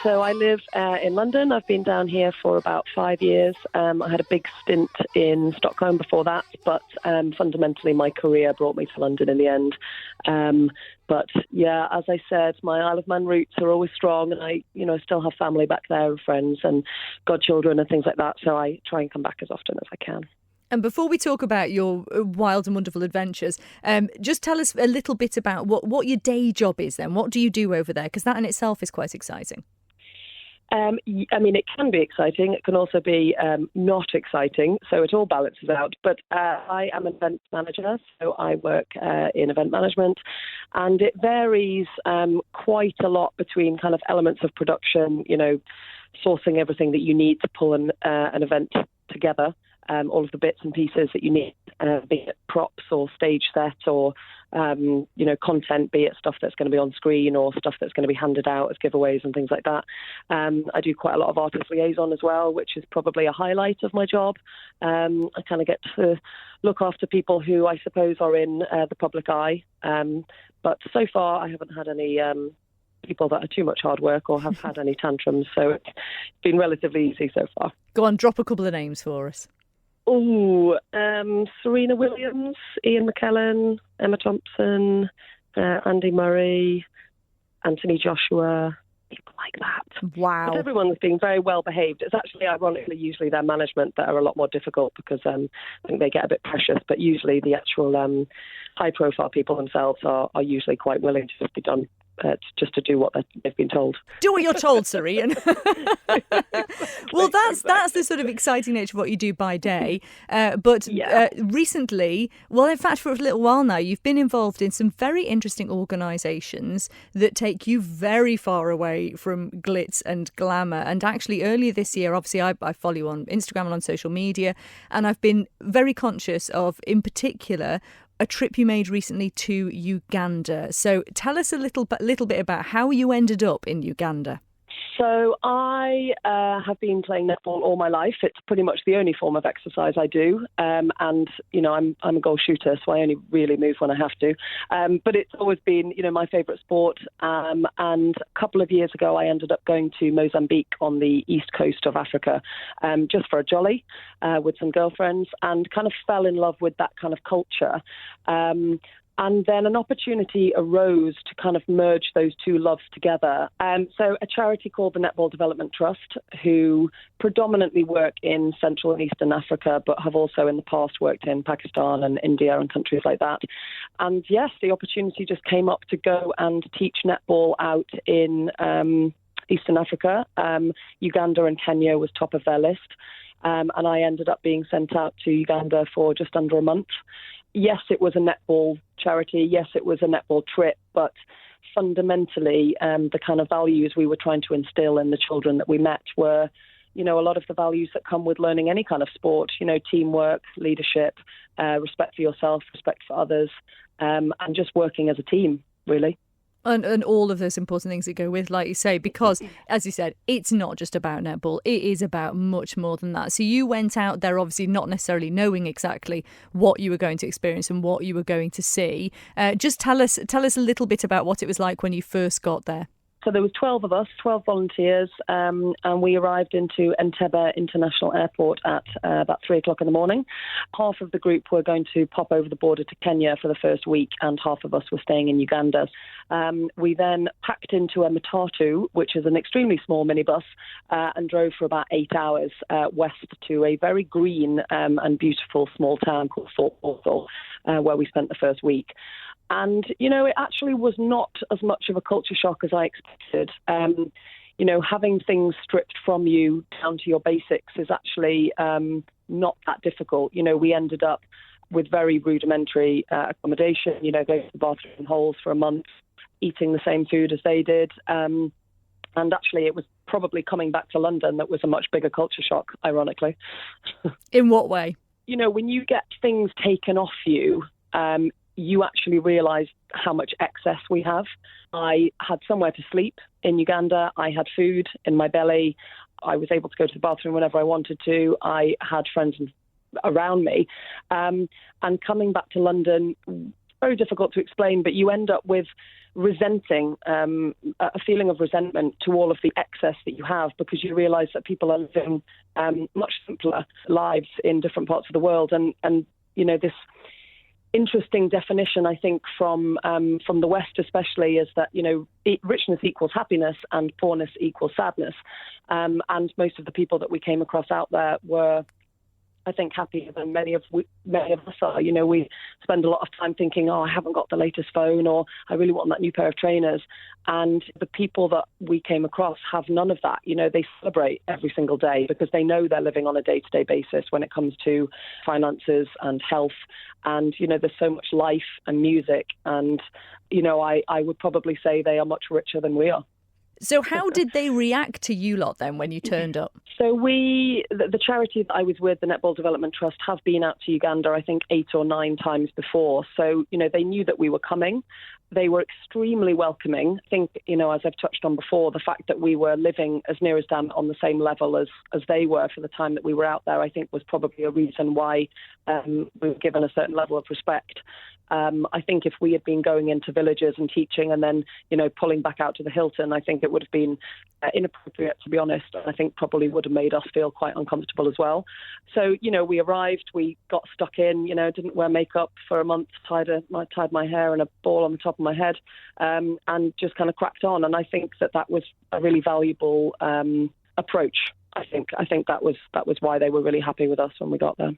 So I live in London. I've been down here for about 5 years. I had a big stint in Stockholm before that, but fundamentally my career brought me to London in the end. But yeah, as I said, my Isle of Man roots are always strong, and I still have family back there and friends and godchildren and things like that. So I try and come back as often as I can. And before we talk about your wild and wonderful adventures, just tell us a little bit about what your day job is then. What do you do over there? Because that in itself is quite exciting. It can be exciting. It can also be not exciting. So it all balances out. But I am an event manager, so I work in event management. And it varies quite a lot between kind of elements of production, sourcing everything that you need to pull an event together. All of the bits and pieces that you need, be it props or stage set or, content, be it stuff that's going to be on screen or stuff that's going to be handed out as giveaways and things like that. I do quite a lot of artist liaison as well, which is probably a highlight of my job. I kind of get to look after people who I suppose are in the public eye. But so far I haven't had any people that are too much hard work or have had any tantrums. So it's been relatively easy so far. Go on, drop a couple of names for us. Serena Williams, Ian McKellen, Emma Thompson, Andy Murray, Anthony Joshua, people like that. Wow. But everyone's being very well behaved. It's actually ironically usually their management that are a lot more difficult because I think they get a bit precious, but usually the actual high profile people themselves are usually quite willing to just be done. Just to do what they've been told. Do what you're told, Sir Ian. Well, that's the sort of exciting nature of what you do by day. But recently, well, in fact, for a little while now, you've been involved in some very interesting organisations that take you very far away from glitz and glamour. And actually, earlier this year, obviously, I follow you on Instagram and on social media, and I've been very conscious of, in particular, a trip you made recently to Uganda. So tell us a little bit about how you ended up in Uganda. So I have been playing netball all my life. It's pretty much the only form of exercise I do. And, I'm a goal shooter, so I only really move when I have to. But it's always been, my favourite sport. And a couple of years ago, I ended up going to Mozambique on the east coast of Africa just for a jolly with some girlfriends and kind of fell in love with that kind of culture. And then an opportunity arose to kind of merge those two loves together. So a charity called the Netball Development Trust, who predominantly work in Central and Eastern Africa, but have also in the past worked in Pakistan and India and countries like that. And yes, the opportunity just came up to go and teach netball out in Eastern Africa. Uganda and Kenya was top of their list. And I ended up being sent out to Uganda for just under a month. Yes, it was a netball charity. Yes, it was a netball trip. But fundamentally, the kind of values we were trying to instill in the children that we met were, a lot of the values that come with learning any kind of sport, teamwork, leadership, respect for yourself, respect for others, and just working as a team, really. And all of those important things that go with, like you say, because, as you said, it's not just about netball. It is about much more than that. So you went out there obviously not necessarily knowing exactly what you were going to experience and what you were going to see. Just tell us a little bit about what it was like when you first got there. So there was 12 of us, 12 volunteers, and we arrived into Entebbe International Airport at about 3 o'clock in the morning. Half of the group were going to pop over the border to Kenya for the first week, and half of us were staying in Uganda. We then packed into a matatu, which is an extremely small minibus, and drove for about 8 hours west to a very green and beautiful small town called Fort Portal, where we spent the first week. And, it actually was not as much of a culture shock as I expected. Having things stripped from you down to your basics is actually not that difficult. We ended up with very rudimentary accommodation, going to the bathroom holes for a month, eating the same food as they did. And actually, it was probably coming back to London that was a much bigger culture shock, ironically. In what way? When you get things taken off you, you actually realise how much excess we have. I had somewhere to sleep in Uganda. I had food in my belly. I was able to go to the bathroom whenever I wanted to. I had friends around me. And coming back to London, very difficult to explain, but you end up with resenting, a feeling of resentment to all of the excess that you have, because you realise that people are living much simpler lives in different parts of the world. And this interesting definition, I think, from the West especially, is that, richness equals happiness and poorness equals sadness. And most of the people that we came across out there were, I think, happier than many of us are. We spend a lot of time thinking, I haven't got the latest phone, or I really want that new pair of trainers. And the people that we came across have none of that. They celebrate every single day because they know they're living on a day-to-day basis when it comes to finances and health. And, there's so much life and music. And, I would probably say they are much richer than we are. So how did they react to you lot then when you turned up? So the charity that I was with, the Netball Development Trust, have been out to Uganda, I think, 8 or 9 times before. So, they knew that we were coming. They were extremely welcoming. I think, as I've touched on before, the fact that we were living as near as damn on the same level as they were for the time that we were out there, I think was probably a reason why we were given a certain level of respect. I think if we had been going into villages and teaching and then, pulling back out to the Hilton, I think it would have been inappropriate, to be honest. I think probably would have made us feel quite uncomfortable as well. So, we arrived, we got stuck in, didn't wear makeup for a month, tied my hair and a ball on the top of my head, and just kind of cracked on. And I think that was a really valuable approach. I think that was why they were really happy with us when we got there.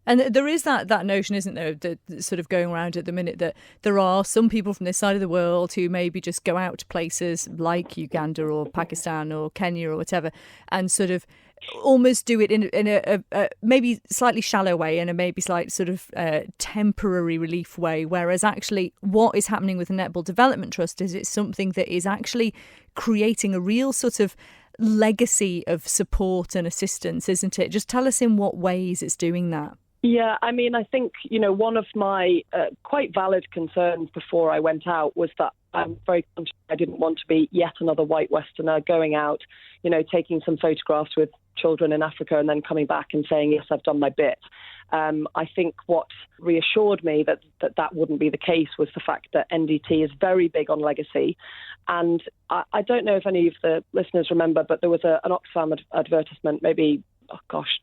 And there is that notion, isn't there, that sort of going around at the minute, that there are some people from this side of the world who maybe just go out to places like Uganda or Pakistan or Kenya or whatever and sort of almost do it in a maybe slightly shallow way and a maybe slight sort of temporary relief way, whereas actually what is happening with the Netball Development Trust is it's something that is actually creating a real sort of legacy of support and assistance, isn't it? Just tell us in what ways it's doing that. Yeah, I mean, I think, one of my quite valid concerns before I went out was that I'm very conscious I didn't want to be yet another white Westerner going out, taking some photographs with children in Africa and then coming back and saying, yes, I've done my bit. I think what reassured me that wouldn't be the case was the fact that NDT is very big on legacy. And I don't know if any of the listeners remember, but there was an Oxfam advertisement, maybe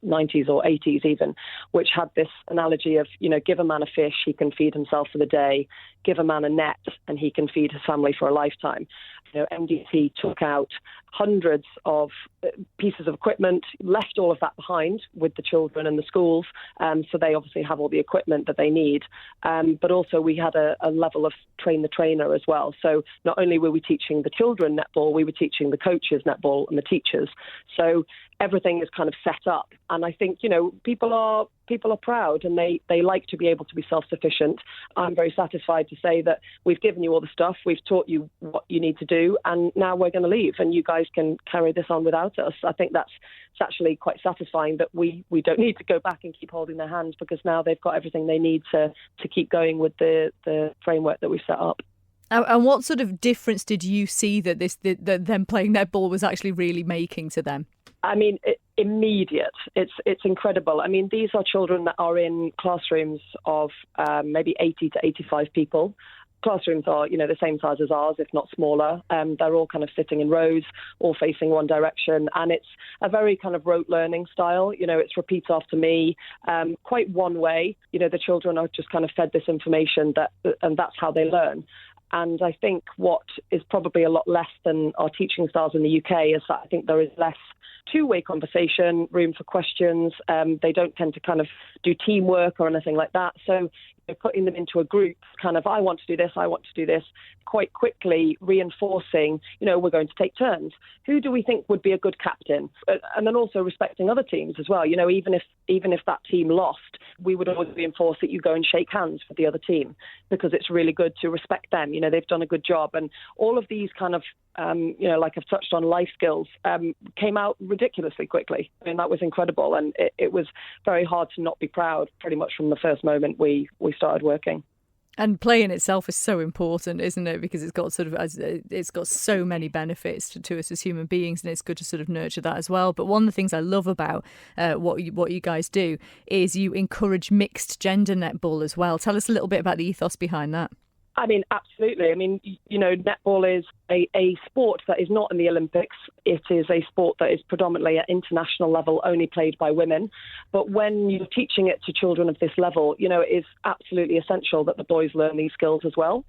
90s or 80s even, which had this analogy of, give a man a fish, he can feed himself for the day. Give a man a net and he can feed his family for a lifetime. MDT took out hundreds of pieces of equipment, left all of that behind with the children and the schools. So they obviously have all the equipment that they need. But also we had a level of train the trainer as well. So not only were we teaching the children netball, we were teaching the coaches netball and the teachers. So everything is kind of set up. And I think, people are proud and they like to be able to be self-sufficient. I'm very satisfied to say that we've given you all the stuff, we've taught you what you need to do, and now we're going to leave and you guys can carry this on without us. I think it's actually quite satisfying that we don't need to go back and keep holding their hands, because now they've got everything they need to keep going with the framework that we've set up. And what sort of difference did you see that them playing netball was actually really making to them? I mean, immediate. It's incredible. I mean, these are children that are in classrooms of maybe 80 to 85 people. Classrooms are, the same size as ours, if not smaller. They're all kind of sitting in rows, all facing one direction. And it's a very kind of rote learning style. It's repeat after me, quite one way. The children are just kind of fed this information and that's how they learn. And I think what is probably a lot less than our teaching styles in the UK is that I think there is less two-way conversation, room for questions. They don't tend to kind of do teamwork or anything like that. So putting them into a group, kind of, I want to do this, quite quickly reinforcing, we're going to take turns. Who do we think would be a good captain? And then also respecting other teams as well. Even if that team lost, we would always reinforce that you go and shake hands with the other team, because it's really good to respect them. They've done a good job. And all of these kind of, like I've touched on, life skills came out ridiculously quickly. I mean, that was incredible. And it was very hard to not be proud pretty much from the first moment we started working. And play in itself is so important, isn't it? Because it's got so many benefits to us as human beings, and it's good to sort of nurture that as well. But one of the things I love about what you guys do is you encourage mixed gender netball as well. Tell us a little bit about the ethos behind that. I mean, absolutely. I mean, netball is a sport that is not in the Olympics. It is a sport that is predominantly at international level, only played by women. But when you're teaching it to children of this level, it is absolutely essential that the boys learn these skills as well.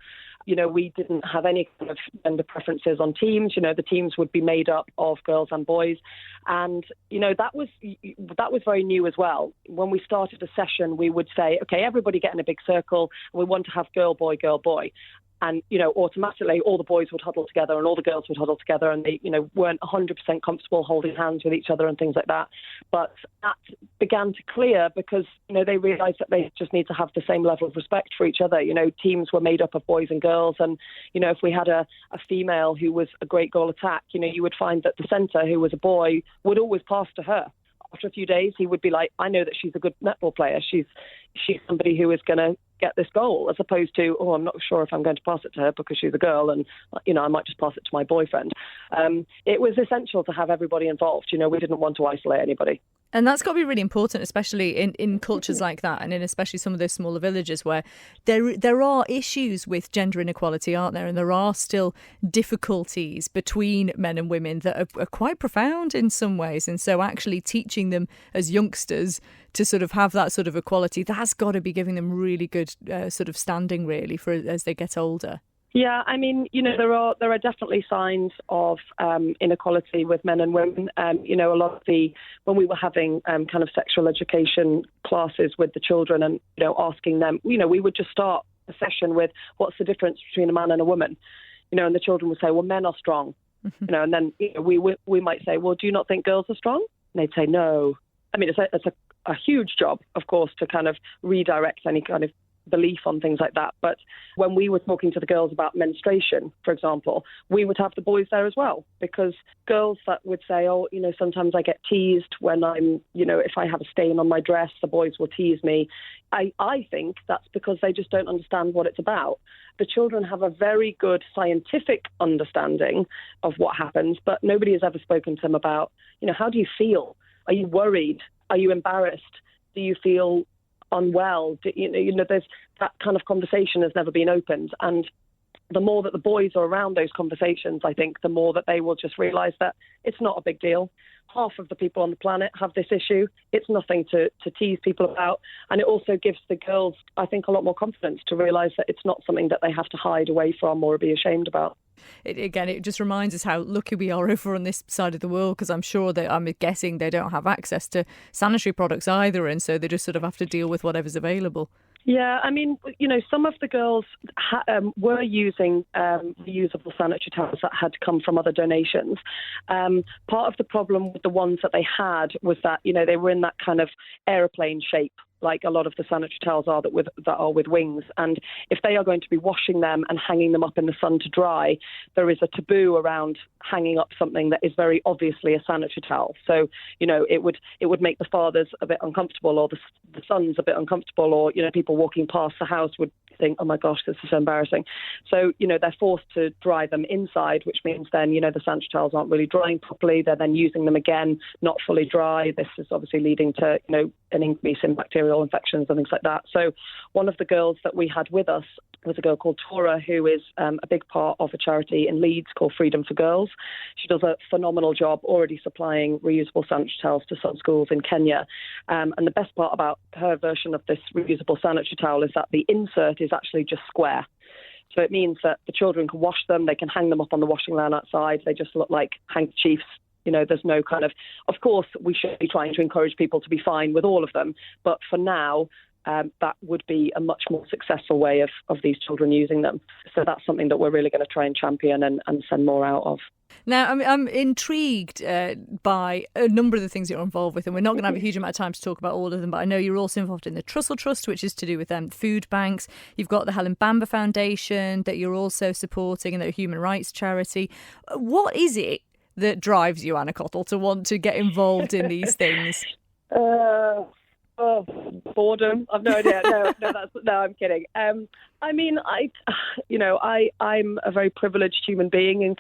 We didn't have any kind of gender preferences on teams. The teams would be made up of girls and boys. And, that was very new as well. When we started a session, we would say, OK, everybody get in a big circle. And we want to have girl, boy, girl, boy. And, automatically all the boys would huddle together and all the girls would huddle together, and they, weren't 100% comfortable holding hands with each other and things like that. But that began to clear because, they realised that they just need to have the same level of respect for each other. Teams were made up of boys and girls. And, if we had a female who was a great goal attack, you would find that the centre, who was a boy, would always pass to her. After a few days, he would be like, I know that she's a good netball player. She's somebody who is going to get this goal, as opposed to, I'm not sure if I'm going to pass it to her because she's a girl and, I might just pass it to my boyfriend. It was essential to have everybody involved. We didn't want to isolate anybody. And that's got to be really important, especially in cultures like that, and in especially some of those smaller villages where there are issues with gender inequality, aren't there? And there are still difficulties between men and women that are quite profound in some ways. And so actually teaching them as youngsters to sort of have that sort of equality, that's got to be giving them really good sort of standing, really, for as they get older. Yeah, I mean, there are definitely signs of inequality with men and women. A lot of when we were having kind of sexual education classes with the children and, asking them, we would just start a session with what's the difference between a man and a woman, and the children would say, well, men are strong, and then we might say, well, do you not think girls are strong? And they'd say, no. I mean, it's a huge job, of course, to kind of redirect any kind of belief on things like that. But when we were talking to the girls about menstruation, for example, we would have the boys there as well, because girls that would say, sometimes I get teased when I'm, if I have a stain on my dress, the boys will tease me. I think that's because they just don't understand what it's about. The children have a very good scientific understanding of what happens, but nobody has ever spoken to them about, how do you feel? Are you worried? Are you embarrassed? Do you feel unwell? There's that kind of conversation has never been opened. And the more that the boys are around those conversations, I think the more that they will just realise that it's not a big deal. Half of the people on the planet have this issue. It's nothing to tease people about. And it also gives the girls, I think, a lot more confidence to realise that it's not something that they have to hide away from or be ashamed about. It just reminds us how lucky we are over on this side of the world, because I'm guessing they don't have access to sanitary products either, and so they just sort of have to deal with whatever's available. Yeah, I mean, some of the girls were using reusable sanitary towels that had come from other donations. Part of the problem with the ones that they had was that, they were in that kind of aeroplane shape, like a lot of the sanitary towels are that are with wings. And if they are going to be washing them and hanging them up in the sun to dry, there is a taboo around hanging up something that is very obviously a sanitary towel. So, it would make the fathers a bit uncomfortable, or the sons a bit uncomfortable, or, people walking past the house would think, oh my gosh, this is so embarrassing. So, they're forced to dry them inside, which means then, the sanitary towels aren't really drying properly. They're then using them again, not fully dry. This is obviously leading to, an increase in bacterial infections and things like that. So one of the girls that we had with us was a girl called Tora, who is a big part of a charity in Leeds called Freedom for Girls. She does a phenomenal job already supplying reusable sanitary towels to some schools in Kenya. And the best part about her version of this reusable sanitary towel is that the insert is actually just square. So it means that the children can wash them, they can hang them up on the washing line outside, they just look like handkerchiefs. There's no kind of course, we should be trying to encourage people to be fine with all of them. But for now, that would be a much more successful way of these children using them. So that's something that we're really going to try and champion and send more out of. Now, I'm intrigued by a number of the things you're involved with, and we're not going to have a huge amount of time to talk about all of them, but I know you're also involved in the Cottle Trust, which is to do with food banks. You've got the Helen Bamber Foundation that you're also supporting, and they're a human rights charity. What is it that drives you, Anna Cottle, to want to get involved in these things? Oh, boredom. I've no idea. No, I'm kidding. I mean, I'm a very privileged human being in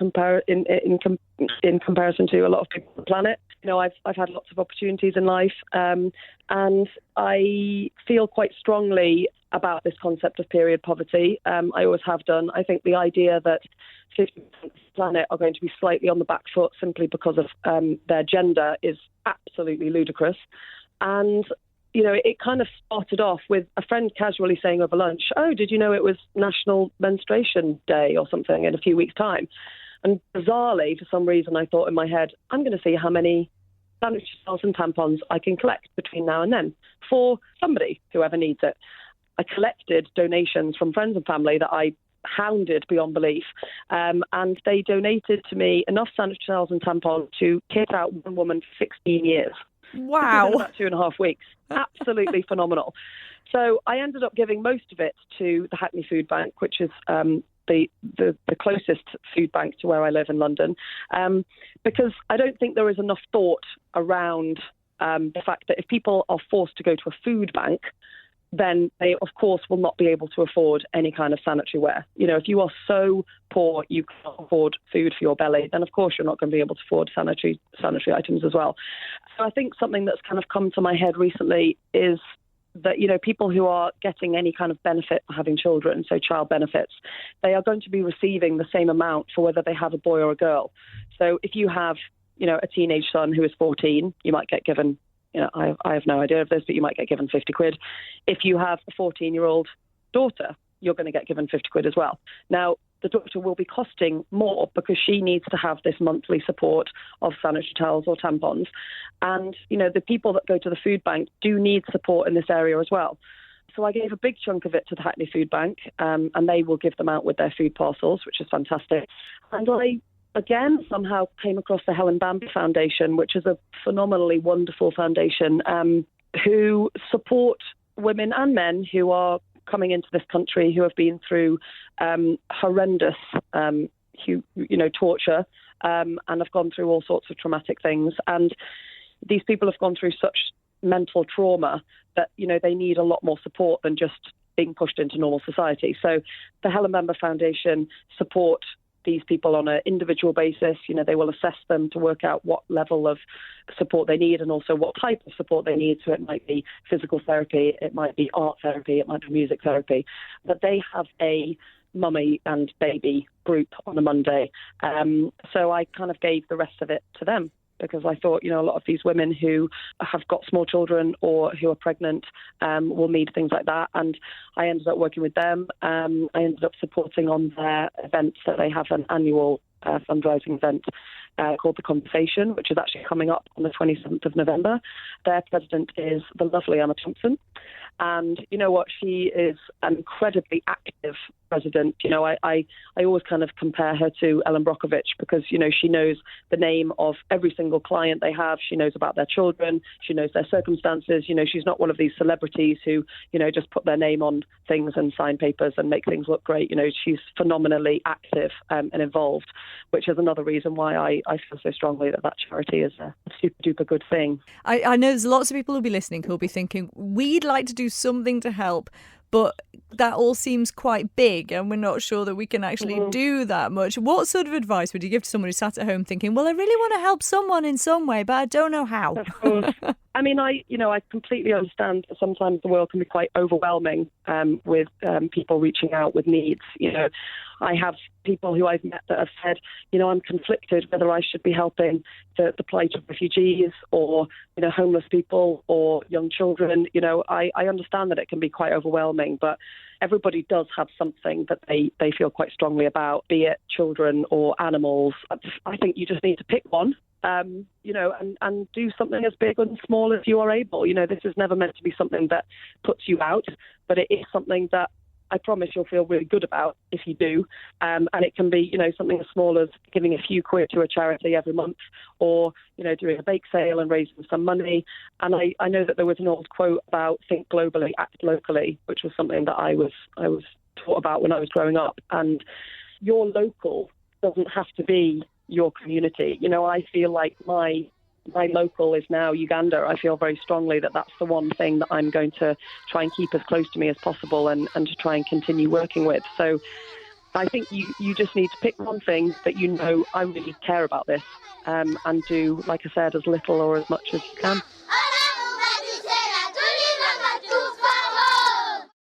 comparison to a lot of people on the planet. I've had lots of opportunities in life, and I feel quite strongly about this concept of period poverty. I always have done. I think the idea that 50% of the planet are going to be slightly on the back foot simply because of their gender is absolutely ludicrous. And it kind of started off with a friend casually saying over lunch, "Oh, did you know it was National Menstruation Day or something in a few weeks' time?" And bizarrely, for some reason, I thought in my head, I'm going to see how many sanitary towels and tampons I can collect between now and then for somebody, whoever needs it. I collected donations from friends and family that I hounded beyond belief, and they donated to me enough sanitary towels and tampons to kit out one woman for 16 years. Wow. In about 2.5 weeks. Absolutely phenomenal. So I ended up giving most of it to the Hackney Food Bank, which is the closest food bank to where I live in London, because I don't think there is enough thought around the fact that if people are forced to go to a food bank, then they, of course, will not be able to afford any kind of sanitary ware. If you are so poor you can't afford food for your belly, then, of course, you're not going to be able to afford sanitary items as well. So I think something that's kind of come to my head recently is that, people who are getting any kind of benefit for having children, so child benefits, they are going to be receiving the same amount for whether they have a boy or a girl. So if you have, a teenage son who is 14, you might get given, I have no idea of this, but you might get given 50 quid. If you have a 14-year-old daughter, you're going to get given 50 quid as well. Now, the daughter will be costing more because she needs to have this monthly support of sanitary towels or tampons. And, the people that go to the food bank do need support in this area as well. So I gave a big chunk of it to the Hackney Food Bank, and they will give them out with their food parcels, which is fantastic. And I again, somehow came across the Helen Bambi Foundation, which is a phenomenally wonderful foundation who support women and men who are coming into this country who have been through horrendous, torture and have gone through all sorts of traumatic things. And these people have gone through such mental trauma that, they need a lot more support than just being pushed into normal society. So the Helen Bambi Foundation support these people on an individual basis. They will assess them to work out what level of support they need and also what type of support they need. So it might be physical therapy, it might be art therapy, it might be music therapy. But they have a mummy and baby group on a Monday. So I kind of gave the rest of it to them, because I thought, a lot of these women who have got small children or who are pregnant will need things like that. And I ended up working with them. I ended up supporting on their events that they have, an annual fundraising event called The Conversation, which is actually coming up on the 27th of November. Their president is the lovely Emma Thompson. And you know what? She is an incredibly active president. I always kind of compare her to Ellen Brockovich because, she knows the name of every single client they have. She knows about their children. She knows their circumstances. She's not one of these celebrities who, just put their name on things and sign papers and make things look great. She's phenomenally active and involved, which is another reason why I feel so strongly that charity is a super duper good thing. I know there's lots of people who'll be listening who'll be thinking, we'd like to do something to help, but that all seems quite big and we're not sure that we can actually do that much. What sort of advice would you give to someone who sat at home thinking, well, I really want to help someone in some way, but I don't know how? Of course. I mean, I completely understand that sometimes the world can be quite overwhelming with people reaching out with needs. I have people who I've met that have said, I'm conflicted whether I should be helping the plight of refugees or, homeless people or young children. I understand that it can be quite overwhelming, but everybody does have something that they feel quite strongly about, be it children or animals. I think you just need to pick one. And do something as big and small as you are able. This is never meant to be something that puts you out, but it is something that I promise you'll feel really good about if you do. And it can be, something as small as giving a few quid to a charity every month or, doing a bake sale and raising some money. And I know that there was an old quote about think globally, act locally, which was something that I was taught about when I was growing up. And your local doesn't have to be your community. I feel like my my local is now Uganda, I feel very strongly that that's the one thing that I'm going to try and keep as close to me as possible and to try and continue working with. So I think you just need to pick one thing that you know, I really care about this, and do, like I said, as little or as much as you can.